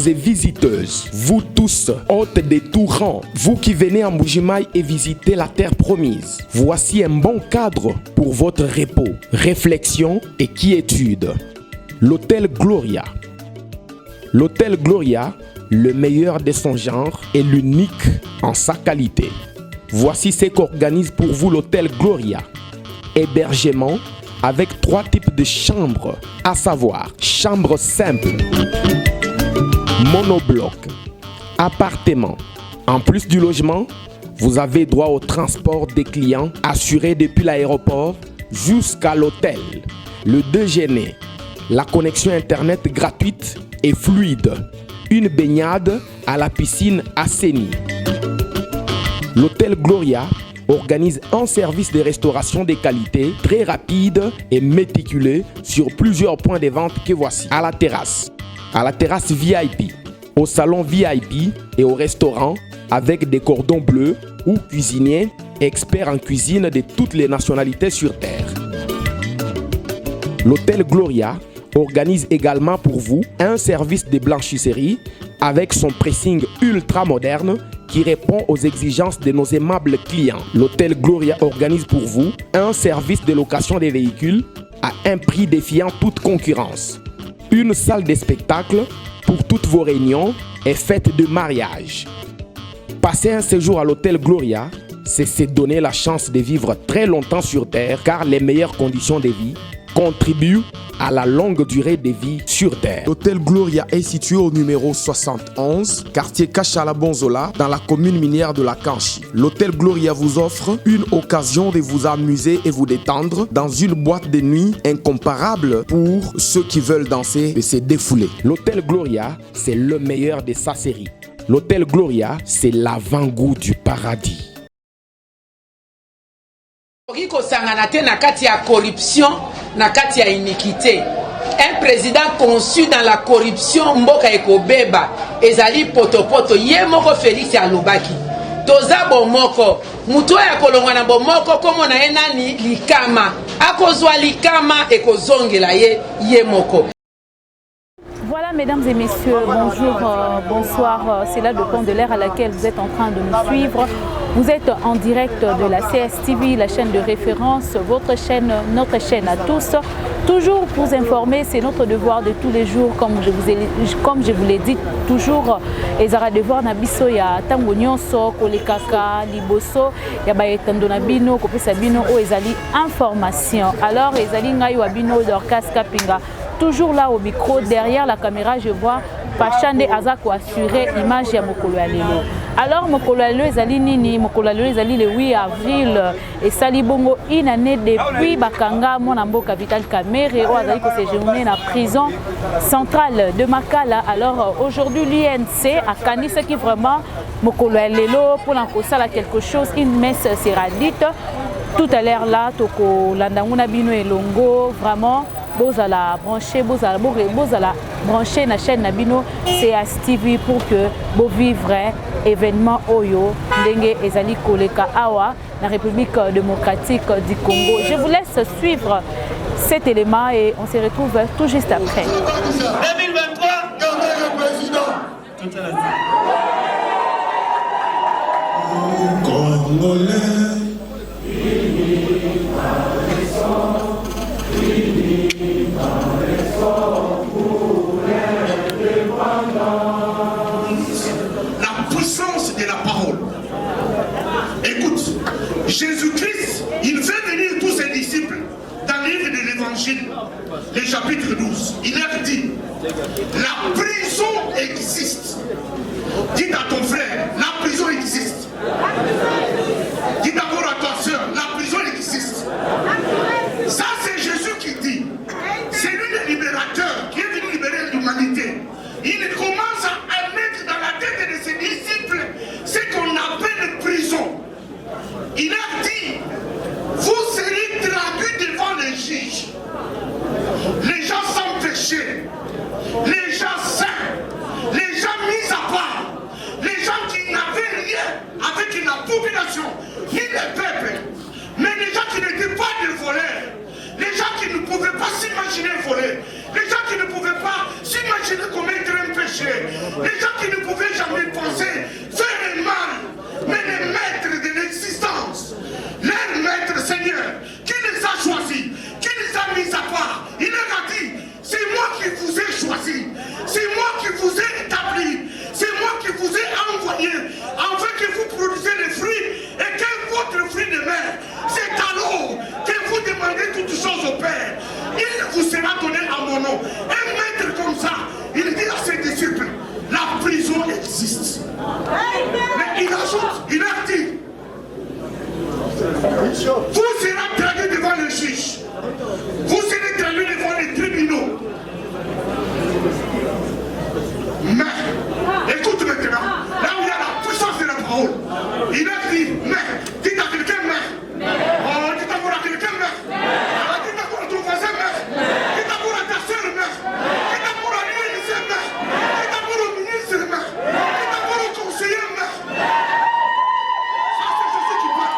et visiteuses, vous tous, hôtes des tout rangs, vous qui venez à Mbuji-Mayi et visitez la terre promise, voici un bon cadre pour votre repos, réflexion et quiétude. L'hôtel Gloria. L'hôtel Gloria, le meilleur de son genre et l'unique en sa qualité. Voici ce qu'organise pour vous l'hôtel Gloria. Hébergement avec 3 types de chambres, à savoir chambre simple, monobloc, appartement. En plus du logement, vous avez droit au transport des clients assuré depuis l'aéroport jusqu'à l'hôtel. Le déjeuner, la connexion internet gratuite et fluide, une baignade à la piscine assainie. L'hôtel Gloria organise un service de restauration de qualité très rapide et méticuleux sur plusieurs points de vente que voici. À la terrasse VIP, au salon VIP et au restaurant avec des cordons bleus ou cuisiniers experts en cuisine de toutes les nationalités sur terre. L'hôtel Gloria organise également pour vous un service de blanchisserie avec son pressing ultra moderne qui répond aux exigences de nos aimables clients. L'hôtel Gloria organise pour vous un service de location des véhicules à un prix défiant toute concurrence. Une salle de spectacle pour toutes vos réunions et fêtes de mariage. Passer un séjour à l'hôtel Gloria, c'est se donner la chance de vivre très longtemps sur Terre car les meilleures conditions de vie contribuent à la longue durée de vie sur Terre. L'hôtel Gloria est situé au numéro 71, quartier Kachala-Bonzola, dans la commune minière de la Kanchi. L'hôtel Gloria vous offre une occasion de vous amuser et vous détendre dans une boîte de nuit incomparable pour ceux qui veulent danser et se défouler. L'hôtel Gloria, c'est le meilleur de sa série. L'hôtel Gloria, c'est l'avant-goût du paradis. Corruption, na kati ya iniquité. Un président conçu dans la corruption, mboka ekobeba, ezali potopoto, ye moko Félix alobaki. Toza bomoko, muto ya kolongwa na bomoko komo na enani likama. Akozwa likama ekozongela ye moko. Voilà, mesdames et messieurs, bonjour, bonsoir. C'est là le point de l'heure à laquelle vous êtes en train de nous suivre. Vous êtes en direct de la CSTV, la chaîne de référence, votre chaîne, notre chaîne à tous. Toujours pour vous informer, c'est notre devoir de tous les jours, comme je vous l'ai dit, toujours. Ezara devoir na biso ya tango nyonso kolekaka liboso ya ba etando na bino kopesa bino o ezali information. Alors ezali ngai wa bino Dorcas Kapinga. Toujours là au micro, derrière la caméra, je vois Pachande Azako assurer l'image de Mokolo Alelo. Alors Mokolo Alelo ezali nini? Mokolo Alelo ezali le 8 avril et sali bongo une année depuis Bakanga mon mboka Vital Kamerhe o azali ko séjourner na prison centrale de Makala. Alors aujourd'hui l'INC a canné ce qui vraiment Mokolo Alelo pour l'encosala quelque chose, une messe sera dite tout à l'heure là toko landanguna bino elongo vraiment bozala branché bozala branché na chaîne Nabino CSTV pour que vous vivre événement Oyo ndenge ezali koleka awa la République démocratique du Congo. Je vous laisse suivre cet élément et on se retrouve tout juste après. 2023, gardez le président. Congolais. La puissance de la parole. Écoute, Jésus-Christ, il fait venir tous ses disciples dans le livre de l'Évangile, le chapitre 12. Il leur dit, la prison existe. Dis à ton frère, la prison existe. Dis d'abord à ta soeur, la prison existe. Ça c'est Jésus qui dit. C'est lui le libérateur qui est venu libérer l'humanité. Il commence à mettre dans la tête de ses disciples ce qu'on appelle prison. Il a dit, vous serez traduits devant les juges. Les gens sans péché, les gens saints, les gens mis à part, les gens qui n'avaient rien avec la population, ni le peuple, mais les gens qui n'étaient pas des voleurs, les gens qui ne pouvaient pas s'imaginer voler, les gens qui ne pouvaient pas s'imaginer commettre un péché. péché. Les gens qui ne pouvaient jamais penser faire le mal, mais les maîtres de l'existence, leur maître Seigneur, qui les a choisis, qui les a mis à part, il leur a dit, c'est moi qui vous ai choisis, c'est moi qui vous ai établi, c'est moi qui vous ai envoyé, afin que vous produisez les fruits et que votre fruit demeure. C'est alors que vous demandez toutes choses au Père. Il vous sera donné à mon nom. Un maître comme ça, il dit à ses disciples, la prison existe. Mais il ajoute, il leur dit, vous serez traduit devant le juge. Vous serez traduit devant les tribunaux. Mais, écoute maintenant, là où il y a la puissance de la parole, il a dit, mais, dites à quelqu'un, mais, oh, dites à quelqu'un, mais, dites à ton voisin, mais, dites à ta soeur, mais, dites à l'université, mais, dites à ministre, mais, dites à conseiller, mais. Ça, c'est Jésus qui parle.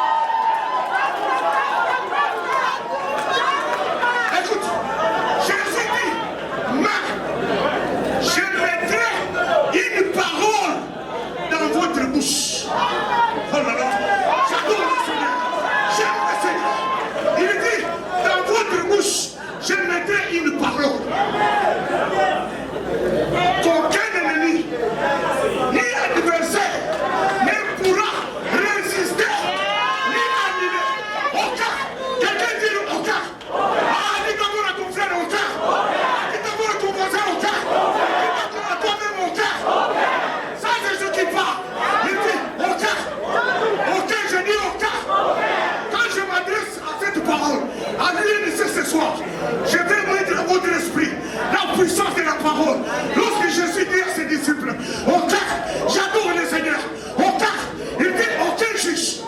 Écoute, Jésus dit, mais, je mettrai une parole dans votre bouche. Oh là là, j'adore le Seigneur, j'aime le Seigneur. Il dit, dans votre bouche, je mettrai une parole. Qu'aucun ennemi, ni adversaire, ne pourra résister, ni annuler. Aucun, quelqu'un dit aucun. Ah, dis d'abord à ton frère aucun. Dis d'abord à ton voisin aucun. Dis d'abord à toi-même aucun. Ça, c'est ce qui parle. Il dit aucun. Aucun, je dis aucun. Quand je m'adresse à cette parole, à l'unité ce soir, je vais mettre à votre esprit la puissance de la parole. Lorsque Jésus dit à ses disciples, aucun, j'adore le Seigneur, aucun, il dit aucun juge,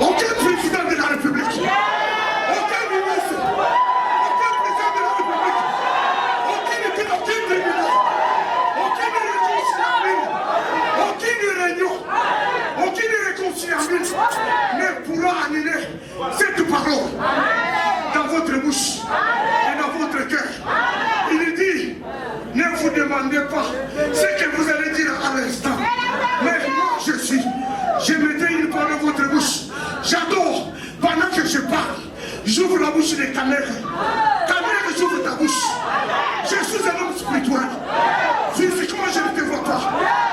aucun président de la République, aucun ministre, aucun président de la République, aucun tribunal, aucune réunion, aucune réconciliation ne pourra annuler cette parole dans votre bouche et dans votre cœur. Il dit, ne vous demandez pas ce que vous allez dire à l'instant. Mais moi je suis. Je mettrai une parole dans votre bouche. J'adore, pendant que je parle, j'ouvre la bouche des caméras. Caméra, j'ouvre ta bouche. Je suis un homme spirituel. Physiquement, je ne te vois pas.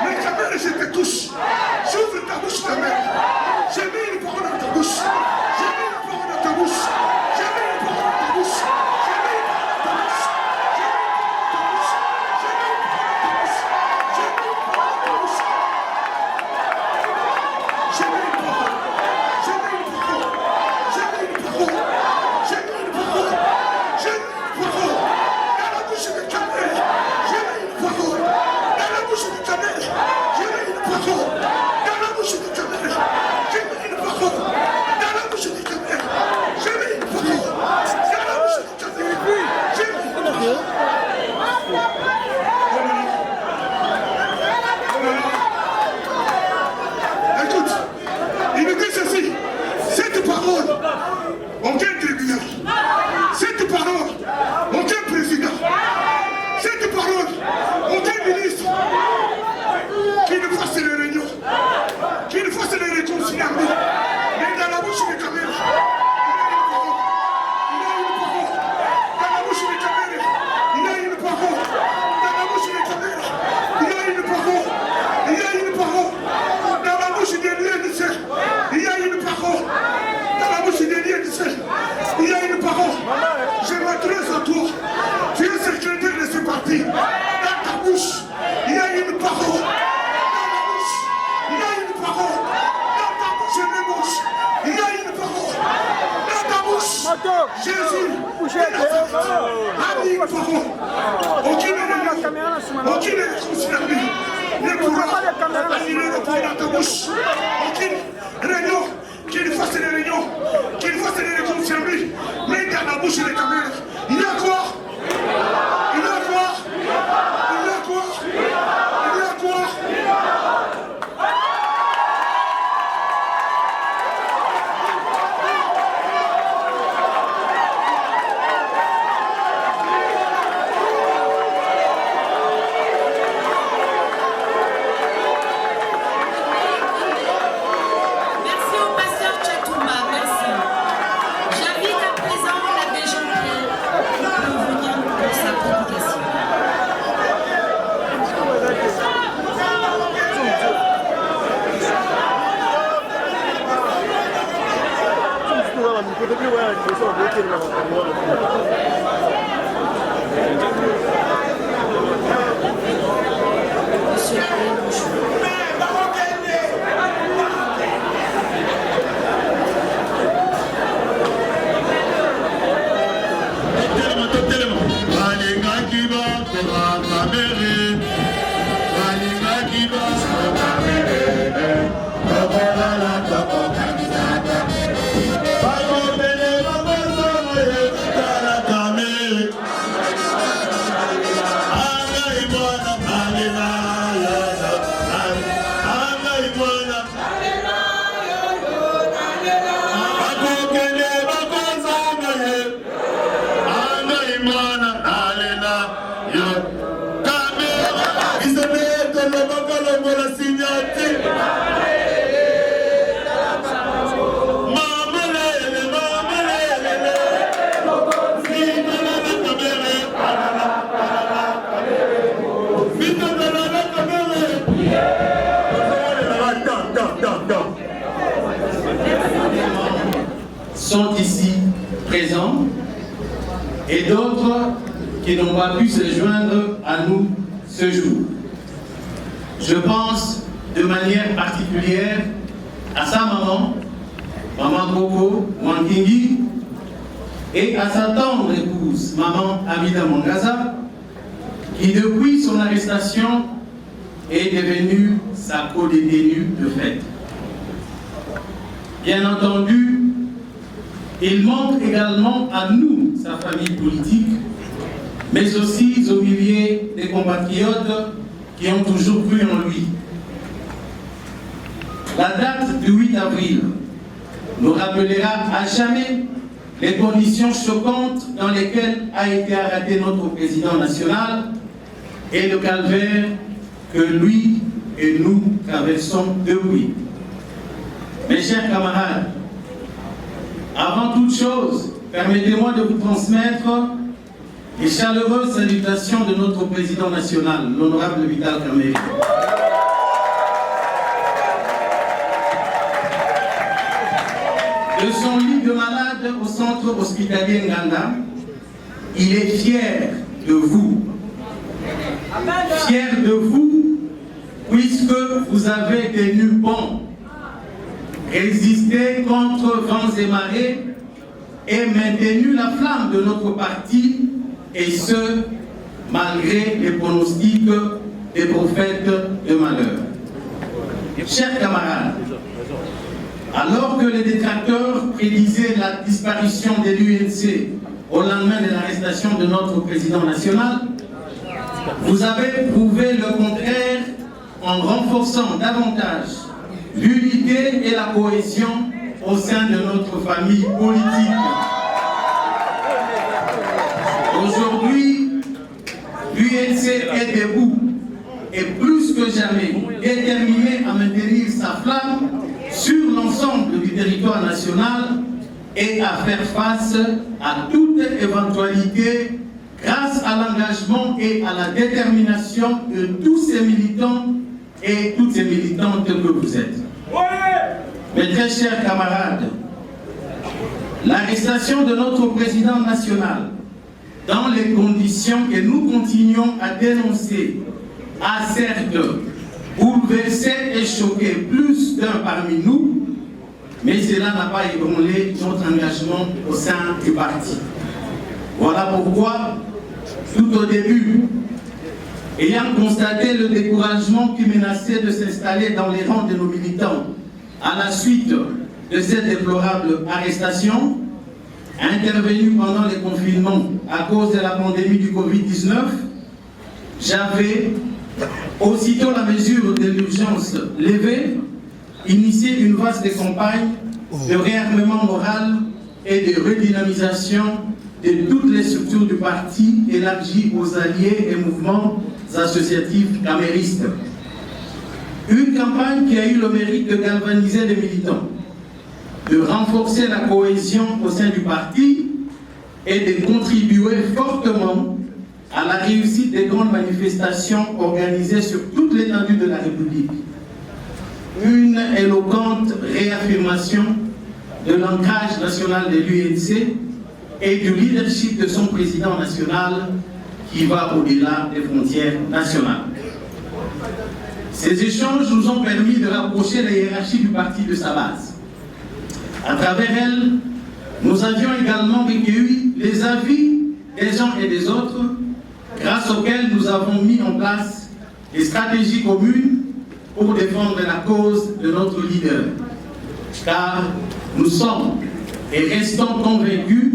Mais caméra, je te touche. J'ouvre ta bouche, caméra. J'ai mis une parole dans ta bouche. J'ai mis une parole dans ta bouche. J'ai mis une parole dans ta bouche. J'ai mis une parole dans ta bouche. J'ai mis une parole dans ta bouche. J'ai mis une parole dans ta bouche. J'ai mis une parole. J'ai mis une parole. J'ai mis une parole. J'ai mis une parole. J'ai mis une parole. Dans la bouche de caméra. J'ai mis une parole. Dans la bouche de caméra. J'ai mis une parole. Dans la bouche de caméra. J'ai mis une parole. Dans la bouche de caméra. J'ai mis une parole. Dans la bouche de caméra. J'ai mis une parole. Écoute, il me dit ceci. Cette parole, aucun tribunal. Cette parole, aucun président. Cette parole, aucun ministre qui ne fasse les réunions, qui ne fasse les réconciliations. Mais dans la bouche de caméra, il y a une parole. Dans la bouche de caméra, il y a une parole. Dans la bouche de caméra, il y a une parole. Il y a une parole. Dans la bouche des lieux du ciel, il y a une parole. Dans la bouche des lieux du ciel, il y a une parole. Je m'adresse à toi. Tu es secrétaire de ce parti. Dans ta bouche, il y a une parole. Dans ta bouche, il y a une parole. Dans ta bouche, mes bouches, il y a une parole. Dans ta bouche, Jésus a mis une parole. Aucune réunion, aucune réconciliation ne pourra annuler le point dans ta bouche. Aucune réunion, qu'il fasse les réunions, qu'il fasse les réconciliations, mais dans la bouche des caméras, il y a quoi? Il y a quoi? Il y a quoi? Il y a quoi? sont ici présents et d'autres qui n'ont pas pu se joindre à nous ce jour. Je pense de manière particulière à sa maman, Maman Coco Mwankingi, et à sa tendre épouse, Maman Amida Mangaza, qui depuis son arrestation est devenue sa co-détenue de fait. Bien entendu, il manque également à nous, sa famille politique, mais aussi aux milliers de compatriotes qui ont toujours cru en lui. La date du 8 avril nous rappellera à jamais les conditions choquantes dans lesquelles a été arrêté notre président national et le calvaire que lui et nous traversons depuis. Mes chers camarades, avant toute chose, permettez-moi de vous transmettre les chaleureuses salutations de notre président national, l'honorable Vital Kamerhe. De son lit de malade au centre hospitalier Nganda, il est fier de vous. Fier de vous, puisque vous avez tenu bon, résisté contre vents et marées et maintenu la flamme de notre parti, et ce, malgré les pronostics des prophètes de malheur. Chers camarades, alors que les détracteurs prédisaient la disparition de l'UNC au lendemain de l'arrestation de notre président national, vous avez prouvé le contraire en renforçant davantage l'unité et la cohésion au sein de notre famille politique. Aujourd'hui, l'UNC est debout et plus que jamais déterminé à maintenir sa flamme sur l'ensemble du territoire national et à faire face à toute éventualité grâce à l'engagement et à la détermination de tous ces militants et toutes ces militantes que vous êtes. Mes très chers camarades, l'arrestation de notre président national dans les conditions que nous continuons à dénoncer a certes bouleversé et choqué plus d'un parmi nous, mais cela n'a pas ébranlé notre engagement au sein du parti. Voilà pourquoi, tout au début, ayant constaté le découragement qui menaçait de s'installer dans les rangs de nos militants à la suite de cette déplorable arrestation, intervenue pendant les confinements à cause de la pandémie du Covid-19, j'avais, aussitôt la mesure de l'urgence levée, initié une vaste campagne de réarmement moral et de redynamisation de toutes les structures du parti élargies aux alliés et mouvements associatifs caméristes. Une campagne qui a eu le mérite de galvaniser les militants, de renforcer la cohésion au sein du parti et de contribuer fortement à la réussite des grandes manifestations organisées sur toute l'étendue de la République. Une éloquente réaffirmation de l'ancrage national de l'UNC et du leadership de son président national qui va au-delà des frontières nationales. Ces échanges nous ont permis de rapprocher la hiérarchie du parti de sa base. À travers elle, nous avions également recueilli les avis des uns et des autres, grâce auxquels nous avons mis en place des stratégies communes pour défendre la cause de notre leader. Car nous sommes et restons convaincus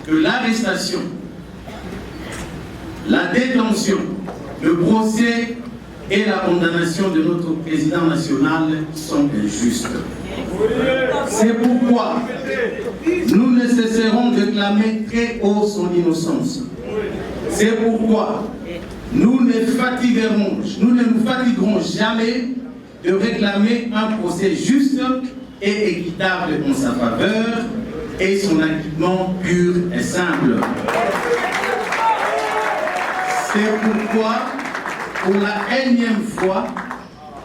que l'arrestation, la détention, le procès et la condamnation de notre président national sont injustes. C'est pourquoi nous ne cesserons de clamer très haut son innocence. C'est pourquoi nous ne nous fatiguerons jamais de réclamer un procès juste et équitable en sa faveur et son acquittement pur et simple. C'est pourquoi, pour la énième fois,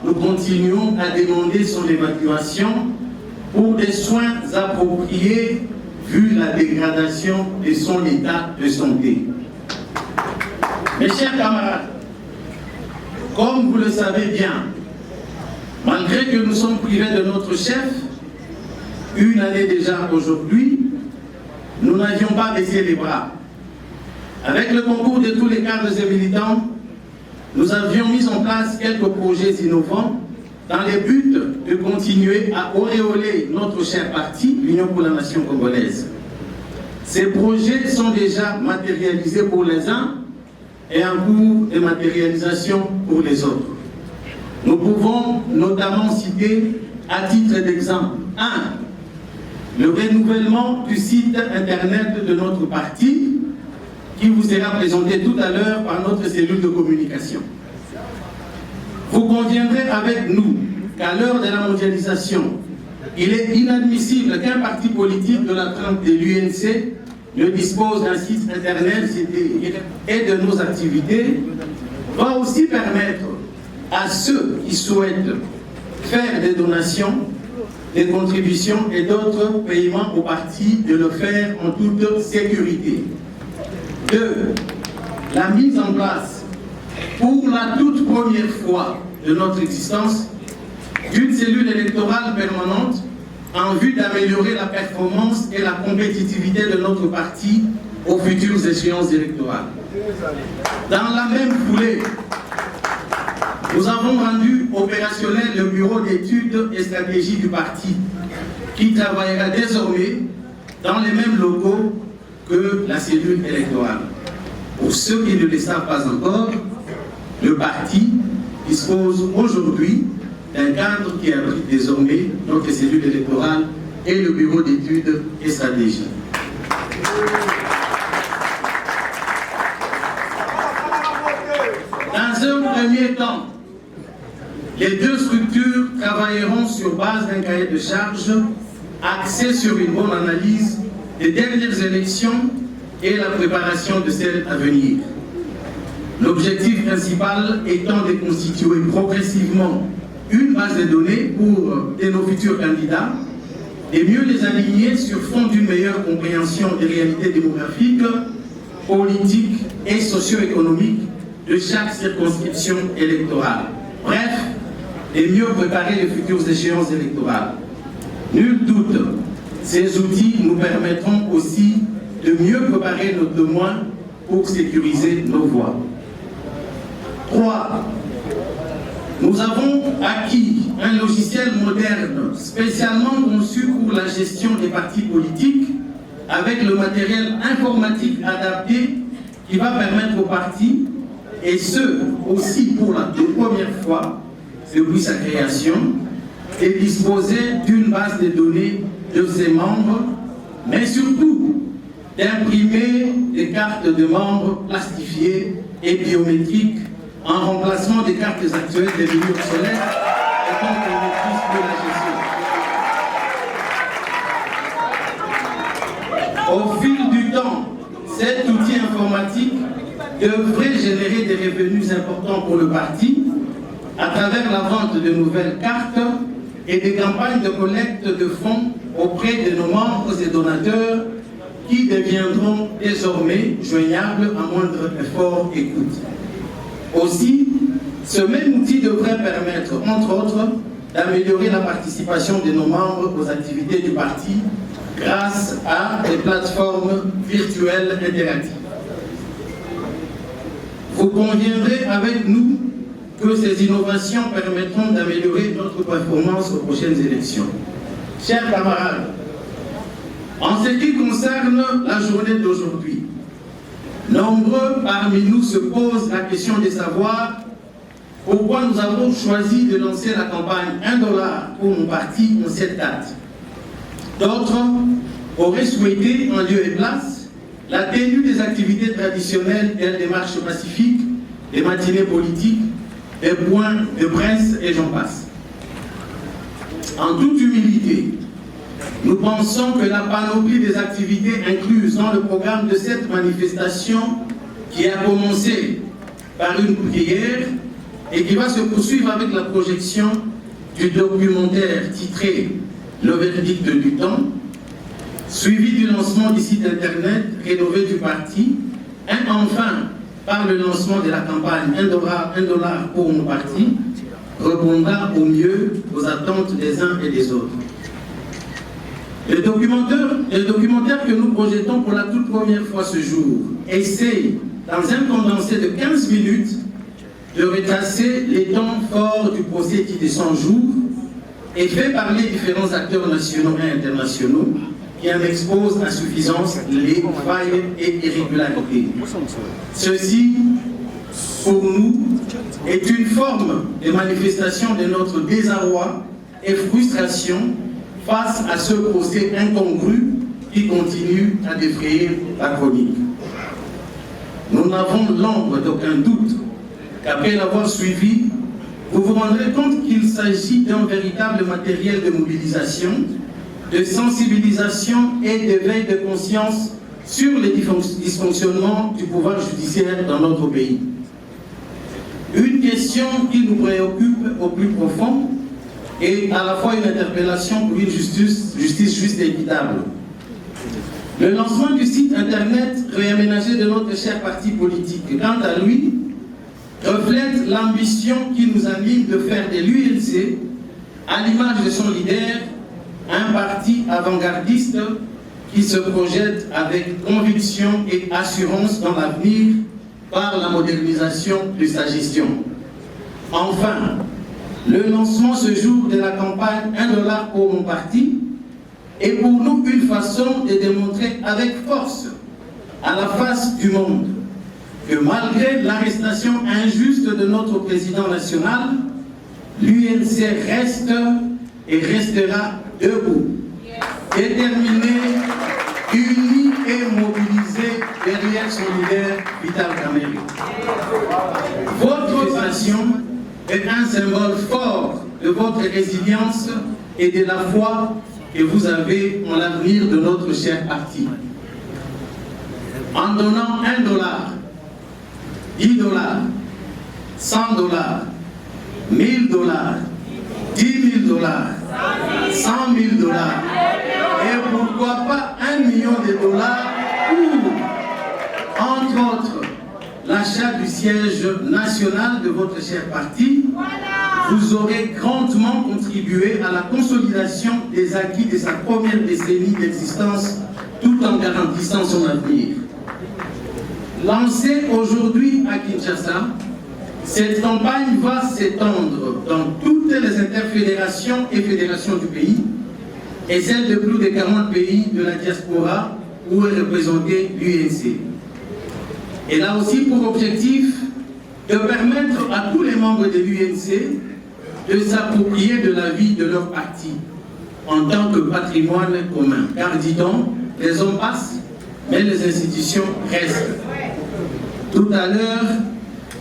nous continuons à demander son évacuation pour des soins appropriés vu la dégradation de son état de santé. Mes chers camarades, comme vous le savez bien, malgré que nous sommes privés de notre chef, une année déjà aujourd'hui, nous n'avions pas baissé les bras. Avec le concours de tous les cadres et militants, nous avions mis en place quelques projets innovants dans le but de continuer à auréoler notre cher parti, l'Union pour la Nation congolaise. Ces projets sont déjà matérialisés pour les uns et en cours de matérialisation pour les autres. Nous pouvons notamment citer, à titre d'exemple, 1. Le renouvellement du site internet de notre parti, qui vous sera présenté tout à l'heure par notre cellule de communication. Vous conviendrez avec nous qu'à l'heure de la mondialisation, il est inadmissible qu'un parti politique de la trempe de l'UNC ne dispose d'un site internet et de nos activités, va aussi permettre à ceux qui souhaitent faire des donations, des contributions et d'autres paiements au parti de le faire en toute sécurité. 2. La mise en place, pour la toute première fois de notre existence, d'une cellule électorale permanente en vue d'améliorer la performance et la compétitivité de notre parti aux futures échéances électorales. Dans la même foulée, nous avons rendu opérationnel le bureau d'études et stratégies du parti, qui travaillera désormais dans les mêmes locaux que la cellule électorale. Pour ceux qui ne le savent pas encore, le parti dispose aujourd'hui d'un cadre qui abrite désormais notre cellule électorale et le bureau d'études et stratégies. Dans un premier temps, les deux structures travailleront sur base d'un cahier de charges axé sur une bonne analyse des dernières élections et la préparation de celles à venir. L'objectif principal étant de constituer progressivement une base de données pour nos futurs candidats et mieux les aligner sur fond d'une meilleure compréhension des réalités démographiques, politiques et socio-économiques de chaque circonscription électorale. Bref, et mieux préparer les futures échéances électorales. Nul doute, ces outils nous permettront aussi de mieux préparer nos témoins pour sécuriser nos voix. 3. Nous avons acquis un logiciel moderne spécialement conçu pour la gestion des partis politiques avec le matériel informatique adapté qui va permettre aux partis, et ce aussi pour la toute première fois depuis sa création, de disposer d'une base de données de ses membres, mais surtout d'imprimer des cartes de membres plastifiées et biométriques en remplacement des cartes actuelles devenues obsolètes et qu'on maîtrise de la gestion. Au fil du temps, cet outil informatique devrait générer des revenus importants pour le parti à travers la vente de nouvelles cartes et des campagnes de collecte de fonds auprès de nos membres et donateurs qui deviendront désormais joignables à moindre effort et coût. Aussi, ce même outil devrait permettre, entre autres, d'améliorer la participation de nos membres aux activités du parti grâce à des plateformes virtuelles interactives. Vous conviendrez avec nous que ces innovations permettront d'améliorer notre performance aux prochaines élections. Chers camarades, en ce qui concerne la journée d'aujourd'hui, nombreux parmi nous se posent la question de savoir pourquoi nous avons choisi de lancer la campagne 1 $ pour mon parti en cette date. D'autres auraient souhaité, en lieu et place, la tenue des activités traditionnelles et la démarche pacifique, des matinées politiques, des points de presse et j'en passe. En toute humilité, nous pensons que la panoplie des activités incluses dans le programme de cette manifestation, qui a commencé par une prière et qui va se poursuivre avec la projection du documentaire titré « Le verdict du temps », suivi du lancement du site internet rénové du parti, et enfin par le lancement de la campagne 1 $ pour mon parti, répondra au mieux aux attentes des uns et des autres. Le documentaire que nous projetons pour la toute première fois ce jour essaie, dans un condensé de 15 minutes, de retracer les temps forts du procès qui de 100 jours et fait parler différents acteurs nationaux et internationaux qui en exposent à suffisance les failles et irrégularités. Ceci, pour nous, est une forme de manifestation de notre désarroi et frustration face à ce procès incongru qui continue à défrayer la chronique. Nous n'avons l'ombre d'aucun doute qu'après l'avoir suivi, vous vous rendrez compte qu'il s'agit d'un véritable matériel de mobilisation, de sensibilisation et d'éveil de conscience sur les dysfonctionnements du pouvoir judiciaire dans notre pays. Une question qui nous préoccupe au plus profond et à la fois une interpellation pour une justice juste et équitable. Le lancement du site internet réaménagé de notre cher parti politique, quant à lui, reflète l'ambition qui nous anime de faire de l'UNC, à l'image de son leader, un parti avant-gardiste qui se projette avec conviction et assurance dans l'avenir par la modernisation de sa gestion. Enfin, le lancement ce jour de la campagne 1 $ pour mon parti est pour nous une façon de démontrer avec force à la face du monde que malgré l'arrestation injuste de notre président national, l'UNC reste et restera debout, déterminé, uni et mobilisé derrière son leader Vital Kamerhe. Votre nation est un symbole fort de votre résilience et de la foi que vous avez en l'avenir de notre cher parti. En donnant 1 $, 10 $, 100 $, 1000 $, 10 000 $, 100 000 $, et pourquoi pas 1 million de dollars pour, entre autres, l'achat du siège national de votre cher parti, vous aurez grandement contribué à la consolidation des acquis de sa première décennie d'existence, tout en garantissant son avenir. Lancée aujourd'hui à Kinshasa, cette campagne va s'étendre dans toutes les interfédérations et fédérations du pays et celles de plus de 40 pays de la diaspora où est représentée l'UNC. Elle a aussi pour objectif de permettre à tous les membres de l'UNC de s'approprier de la vie de leur parti en tant que patrimoine commun. Car dit-on, les hommes passent, mais les institutions restent. Tout à l'heure,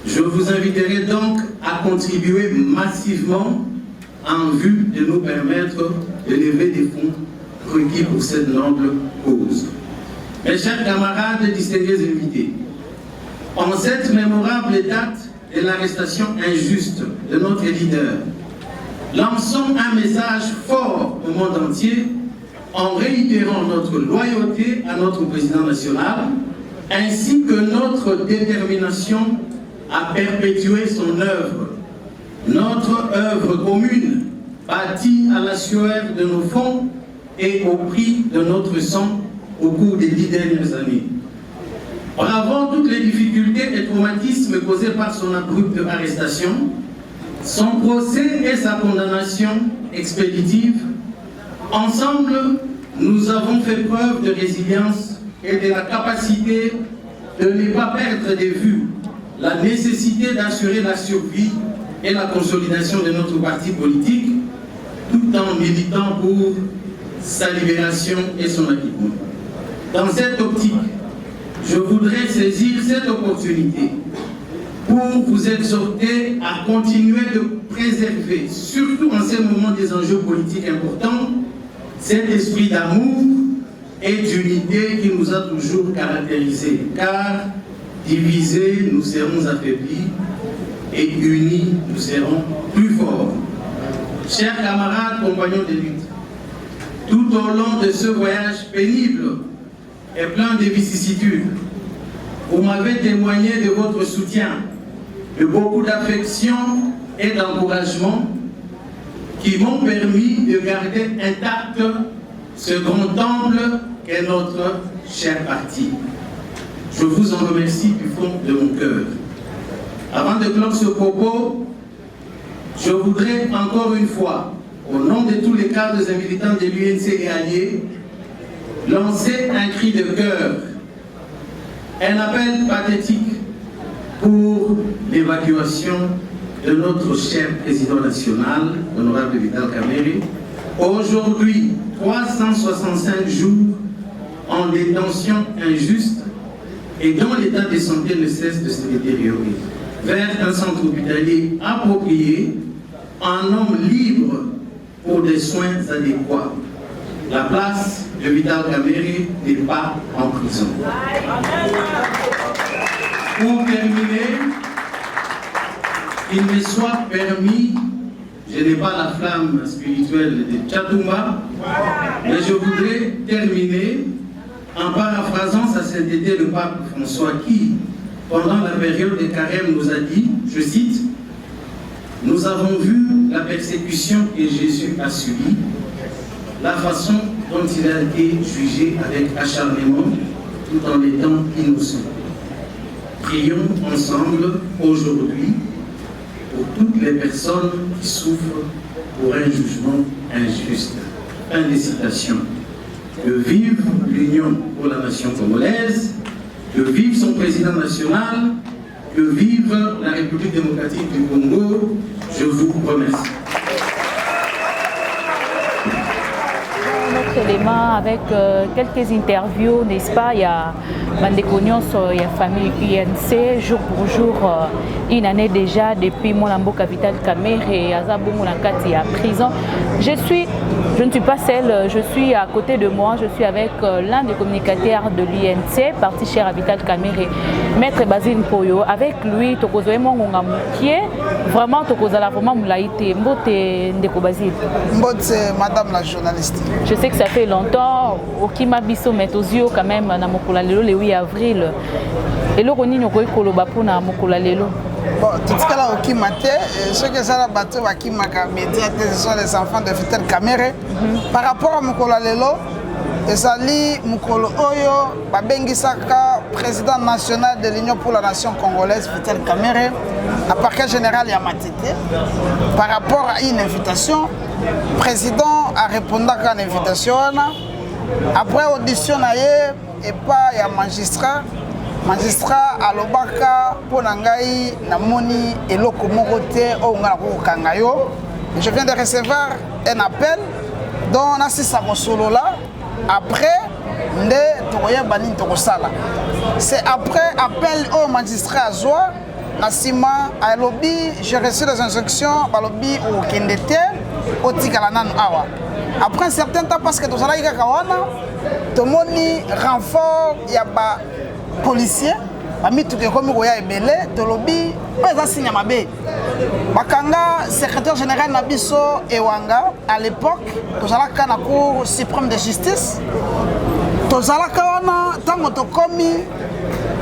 je vous inviterai donc à contribuer massivement en vue de nous permettre de lever des fonds requis pour cette noble cause. Mes chers camarades et distingués invités, en cette mémorable date de l'arrestation injuste de notre leader, lançons un message fort au monde entier en réitérant notre loyauté à notre président national, ainsi que notre détermination à perpétuer son œuvre. Notre œuvre commune, bâtie à la sueur de nos fonds et au prix de notre sang au cours des 10 dernières années. Bravant toutes les difficultés et traumatismes causés par son abrupte arrestation, son procès et sa condamnation expéditive, ensemble, nous avons fait preuve de résilience et de la capacité de ne pas perdre de vue la nécessité d'assurer la survie et la consolidation de notre parti politique, tout en militant pour sa libération et son acquittement. Dans cette optique, je voudrais saisir cette opportunité pour vous exhorter à continuer de préserver, surtout en ces moments des enjeux politiques importants, cet esprit d'amour et d'unité qui nous a toujours caractérisés. Car divisés, nous serons affaiblis et unis, nous serons plus forts. Chers camarades, compagnons de lutte, tout au long de ce voyage pénible et plein de vicissitudes, vous m'avez témoigné de votre soutien, de beaucoup d'affection et d'encouragement qui m'ont permis de garder intact ce grand temple qu'est notre cher parti. Je vous en remercie du fond de mon cœur. Avant de clore ce propos, je voudrais encore une fois, au nom de tous les cadres et militants de l'UNC et alliés, lancer un cri de cœur, un appel pathétique pour l'évacuation de notre cher président national, l'honorable Vital Kamerhe, aujourd'hui 365 jours en détention injuste et dont l'état de santé ne cesse de se détériorer, vers un centre hospitalier approprié, un homme libre pour des soins adéquats. La place de Vital Kamerhe n'est pas en prison. Pour terminer, il me soit permis, je n'ai pas la flamme spirituelle de Tchatumba, mais je voudrais terminer en paraphrasant sa sainteté le pape François qui, pendant la période de carême, nous a dit, je cite, « Nous avons vu la persécution que Jésus a subie, la façon dont il a été jugé avec acharnement tout en étant innocent. Prions ensemble aujourd'hui pour toutes les personnes qui souffrent pour un jugement injuste. » Fin de citation. Que vive l'Union pour la nation congolaise, que vive son président national, que vive la République démocratique du Congo. Je vous remercie. Notre élément avec quelques interviews, n'est-ce pas? Il y a Mandekonios, il y a famille UNC, jour pour jour, une année déjà depuis mon Vital Kamerhe et Azabou Nakati à prison. Je ne suis pas seule, je suis à côté de moi, je suis avec l'un des communicateurs de l'UNC, parti cher à Vital Kamerhe, Maître Basile Poyo. Avec lui, Tokozoe Mongonga Moukié, vraiment Tokozala vraiment Moulaïté, Mbote Ndeko Basile. Mbote, madame la journaliste. Je sais que ça fait longtemps, au Kimabiso Metozio quand même, na Mokula Lelo le 8 avril. Et le Roni Nyoko Koloba pour na Mokula Lelo. Bon, tout ce cas-là, au Kimate, ceux qui sont là, bateau, ce sont les enfants de Vital Kamerhe. Par rapport à Mokolo Lelo, Ezali Mokolo Oyo, Babengi Saka, président national de l'Union pour la nation congolaise, Vital Kamerhe, à parquet général Yamatete, par rapport à une invitation, le président a répondu à une invitation. Après audition, et pas un magistrat à l'Obaka pour Nangaï, Namoni et Lokomorote au Kangayo. Je viens de recevoir un appel dont on a six solo là. Après, c'est après appel au magistrat à Zoa, Nassima, à lobby, j'ai reçu des instructions à lobby au Kendete, au Tikalanan Awa. Après un certain temps, parce que tout ça, il y a tout le monde renfort, il y a des policiers, il y a des belé, de lobby, il y a des signes à Bakanga, secrétaire général Nabiso Ewanga, à l'époque, nous avons la Cour suprême de justice. Nous avons tant que commis,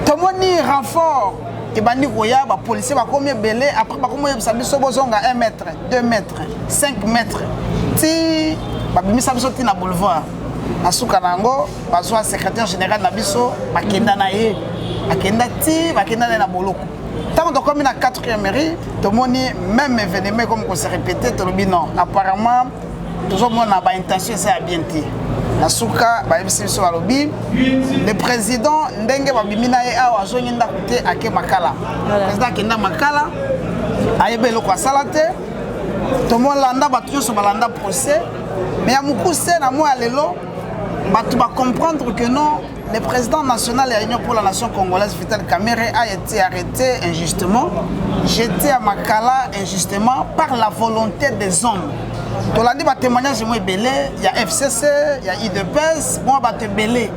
tout le monde renfort. Et bandi koya ba policier ba combien belé après ba combien ça biso bozonga 1 mètre 2 mètres 5 mètres ti ba bimisa biso ti na boulevard asuka nango bazwa secrétaire général na biso bakenda na ye akenda ti bakenda na boloko tant que comme na 4e mairie tout moni même événement comme qu'on s'est répété tout le non apparemment toujours mon ba intention c'est à bien ti Nasuka, le président ndenge babimina ye awa azongi ndakote ake makala. Président kenda makala ayebe lokwa salate. Tomo landa batu so balanda procès. Mais ya mukuse na mo alelo batu ba comprendre que non, le président national de l'Union pour la nation congolaise Vital Kamerhe a été arrêté injustement, jeté à Makala injustement par la volonté des hommes. Tu l'as dit, il y a témoignage, il y a FCC, il y a IDPS, moi, je belé.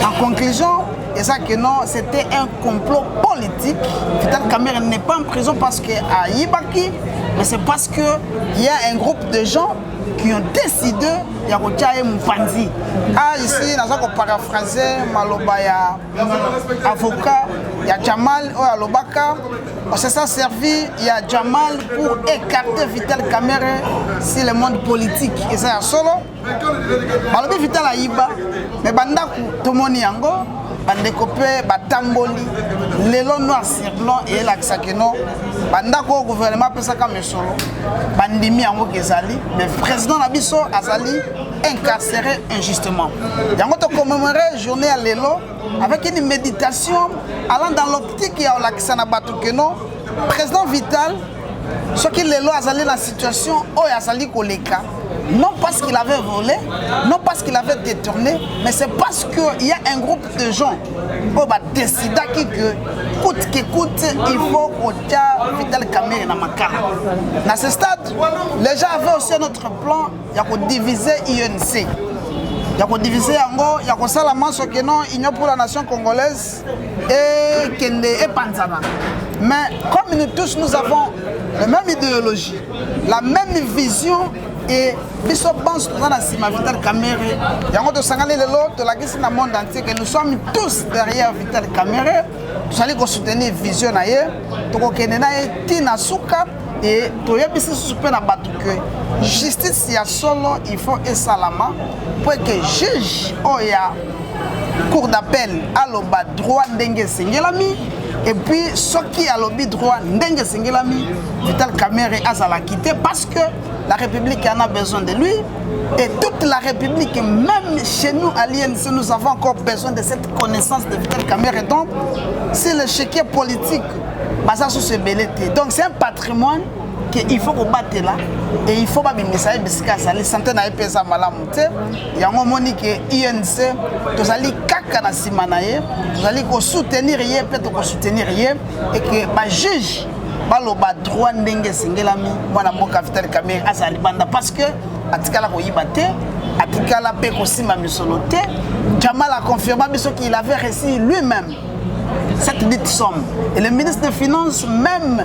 En conclusion, et ça que non, c'était un complot politique. Vital Kamerhe n'est pas en prison parce qu'il a Yibaki, mais c'est parce qu'il y a un groupe de gens qui ont décidé de retirer Moupanzi. Ah, ici, nous avons paraphrasé Maloba, il y a avocat, il y a Jamal, Alobaka. On s'est servi, il y a Jamal pour écarter Vital Kamerhe sur le monde politique. Et ça, solo. Malobi Vital Aïba, mais Bandaku, Tomoni Yango, Bandekopé, Batamboli, Lelo noir sur blanc et l'Axakeno, Bandako au gouvernement, Pesaka Mesolo, Bandimi Yango Kezali, mais le président Nabiso Azali incarcéré injustement. Yango to commémorer journée à Lelo avec une méditation allant dans l'optique et à l'Axana Batukeno, président Vital, ce qui Lelo Azali dans la situation où Azali Koleka. Non parce qu'il avait volé, non parce qu'il avait détourné, mais c'est parce qu'il y a un groupe de gens qui ont décidé que coûte que coûte, il faut qu'on ait Vital Kamerhe dans Makala. Dans ce stade, les gens avaient aussi notre plan, il y a qu'on diviser INC. Il y a qu'on diviser Yango, il y a qu'on salaman ce que non, Union pour la nation congolaise et Kende et Panzana. Mais comme nous tous nous avons la même idéologie, la même vision, et biso pense dans la cima Vital Kamerhe yango to sangale lelo to la gisi na monde entier que nous sommes tous derrière Vital Kamerhe nous allons soutenir vision na ye to ko kende na ye tina suka et to yebisi supe na batu que justice ya solo il faut esalama pour que juge oya cour d'appel aloba droit ndenge sengelami. Et puis, ce qui a lobby droit, Ndenge Sengelami, Vital Kamerhe a quitté parce que la République en a besoin de lui. Et toute la République, même chez nous, à l'INC, nous avons encore besoin de cette connaissance de Vital Kamerhe. Donc, c'est le chéquier politique, basé sur ce belleté. Donc, c'est un patrimoine qu'il faut combattre là. Et il faut pas que les centaines de personnes il y a un moment que l'INC, nous allons soutenir peut-être soutenir et que les juges baloba droit ndenge sengelami mwana mboka Vital Kamerhe azali banda parce que atikala ko yibate atikala pe ko sima misolote Jamal a confirmé qu'il avait reçu lui-même cette dite somme et le ministre des Finances même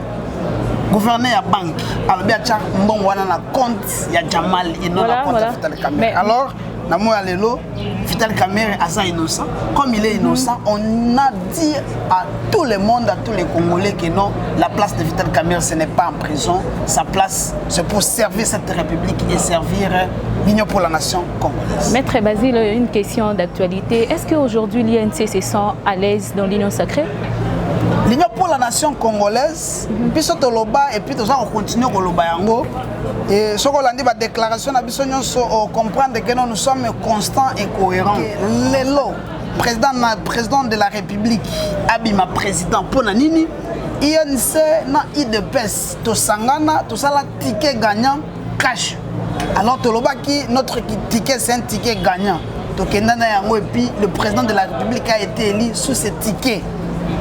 gouverneur à banque alors bien tcha mbongo wana na compte ya Jamal et non la compte Vital Kamerhe. Alors Namo Alelo, Vital Kamerhe est innocent. Comme il est innocent, on a dit à tout le monde, à tous les Congolais que non, la place de Vital Kamerhe, ce n'est pas en prison. Sa place, c'est pour servir cette République et servir l'Union pour la nation congolaise. Maître Basile, une question d'actualité. Est-ce qu'aujourd'hui l'INC se sent à l'aise dans l'Union sacrée? L'Union pour la nation congolaise, puis ce Toloba et puis on continue à Toloba yango. Et ce qu'on a dit, la déclaration, on comprend que nous sommes constants et cohérents. Lelo, président de la République, Abima président pour Nanini, INC na IDPS, to Sangana, tout ça la ticket gagnant cash. Alors Toloba qui notre ticket c'est un ticket gagnant. Donc et puis le président de la République a été élu sous ce ticket.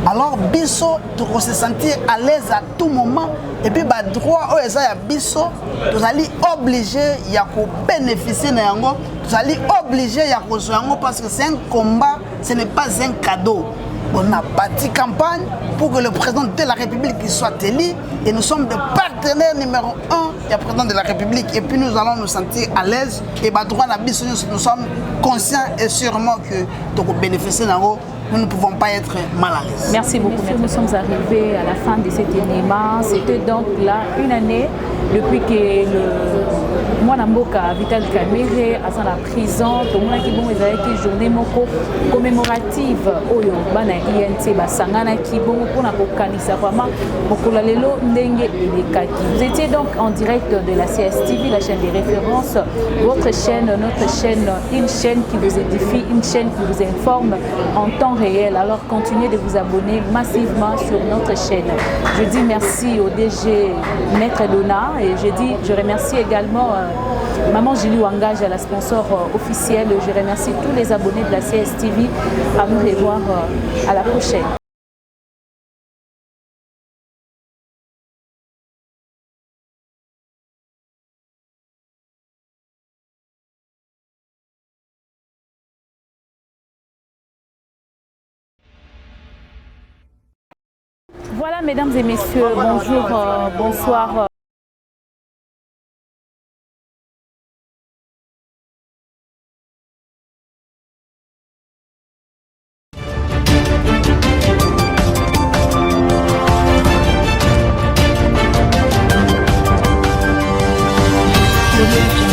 Alors biso tu se sentir à l'aise à tout moment et puis bah droit au ya biso tu allez obligé ya ko bénéficier na yango tu allez obligé ya ko yango parce que c'est un combat, ce n'est pas un cadeau. on a bâti campagne pour que le président de la République soit élu et nous sommes le partenaire numéro 1 du président de la République et puis nous allons nous sentir à l'aise et droit nous sommes conscients et sûrement que nous bénéficier nous ne pouvons pas être mal à l'aise. Merci beaucoup. Nous sommes arrivés à la fin de cet événement. C'était donc là une année depuis que le Mwanamboka Vital Kamerhe a dans la prison. Tout le monde qui bon une journée moko commémorative oyo bana INT basangana qui bon pour na kokanisa vraiment mokolo lelo ndenge elekaki. Vous étiez donc en direct de la CSTV, la chaîne des références, votre chaîne, notre chaîne, une chaîne qui vous édifie, une chaîne qui vous informe en temps réel. Alors continuez de vous abonner massivement sur notre chaîne. Je dis merci au DG Maître Dona et je remercie également Maman Julie Wangage, la sponsor officielle. Je remercie tous les abonnés de la CSTV. À nous revoir à la prochaine. Voilà, mesdames et messieurs, bonjour, bonsoir. Thank you.